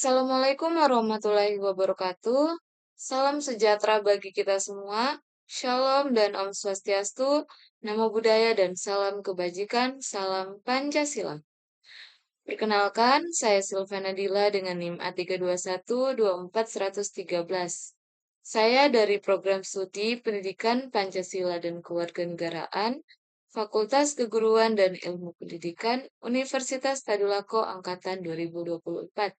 Assalamualaikum warahmatullahi wabarakatuh. Salam sejahtera bagi kita semua. Shalom dan Om Swastiastu. Namo Buddhaya dan salam kebajikan. Salam Pancasila. Perkenalkan, saya Silvana Dila dengan NIM A3212413. Saya dari Program Studi Pendidikan Pancasila dan Kewarganegaraan, Fakultas Keguruan dan Ilmu Pendidikan, Universitas Tadulako Angkatan 2024.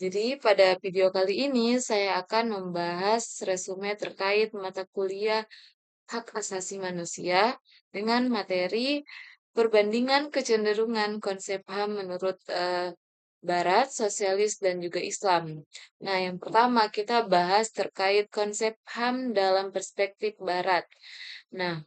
Jadi pada video kali ini saya akan membahas resume terkait mata kuliah Hak Asasi Manusia dengan materi perbandingan kecenderungan konsep HAM menurut Barat, Sosialis, dan juga Islam. Nah, yang pertama kita bahas terkait konsep HAM dalam perspektif Barat. Nah,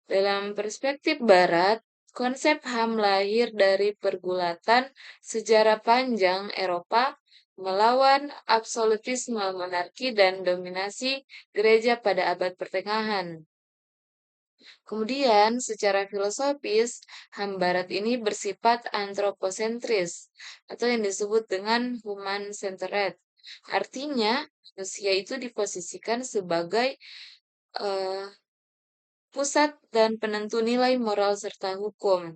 dalam perspektif Barat, konsep HAM lahir dari pergulatan sejarah panjang Eropa melawan absolutisme monarki dan dominasi gereja pada abad pertengahan. Kemudian, secara filosofis, HAM Barat ini bersifat antroposentris atau yang disebut dengan human-centered. Artinya, manusia itu diposisikan sebagai eh, pusat dan penentu nilai moral serta hukum.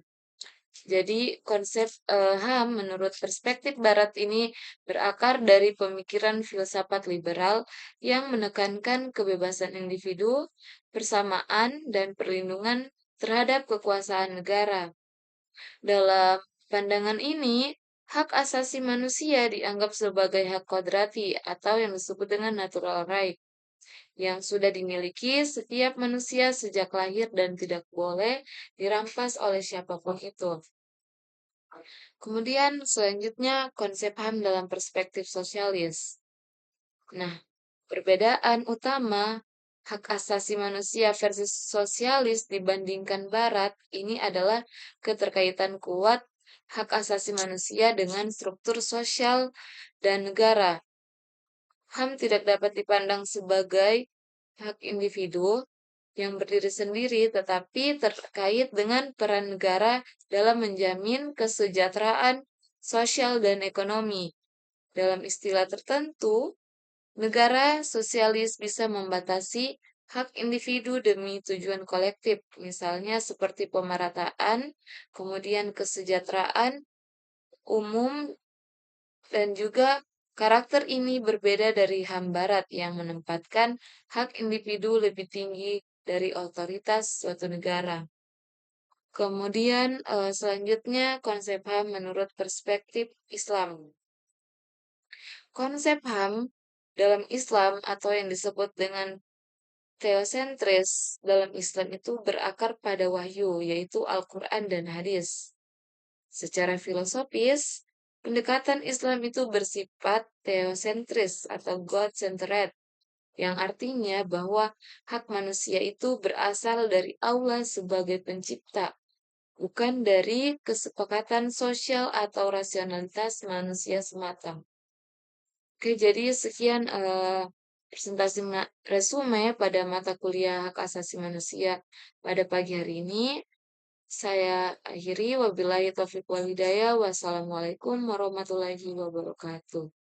Jadi konsep HAM menurut perspektif Barat ini berakar dari pemikiran filsafat liberal yang menekankan kebebasan individu, persamaan, dan perlindungan terhadap kekuasaan negara. Dalam pandangan ini, hak asasi manusia dianggap sebagai hak kodrati atau yang disebut dengan natural right yang sudah dimiliki setiap manusia sejak lahir dan tidak boleh dirampas oleh siapapun itu. Kemudian selanjutnya konsep HAM dalam perspektif sosialis. Nah, perbedaan utama hak asasi manusia versus sosialis dibandingkan Barat ini adalah keterkaitan kuat hak asasi manusia dengan struktur sosial dan negara. HAM tidak dapat dipandang sebagai hak individu yang berdiri sendiri, tetapi terkait dengan peran negara dalam menjamin kesejahteraan sosial dan ekonomi. Dalam istilah tertentu, negara sosialis bisa membatasi hak individu demi tujuan kolektif, misalnya seperti pemerataan, kemudian kesejahteraan umum, dan juga karakter ini berbeda dari HAM Barat yang menempatkan hak individu lebih tinggi dari otoritas suatu negara. Kemudian selanjutnya konsep HAM menurut perspektif Islam. Konsep HAM dalam Islam atau yang disebut dengan teosentris dalam Islam itu berakar pada wahyu, yaitu Al-Quran dan hadis. Secara filosofis, pendekatan Islam itu bersifat teosentris atau God-centered, yang artinya bahwa hak manusia itu berasal dari Allah sebagai pencipta, bukan dari kesepakatan sosial atau rasionalitas manusia semata. Oke, jadi sekian presentasi resume pada mata kuliah Hak Asasi Manusia pada pagi hari ini. Saya akhiri, wabillahi taufiq wal hidayah. Wassalamualaikum warahmatullahi wabarakatuh.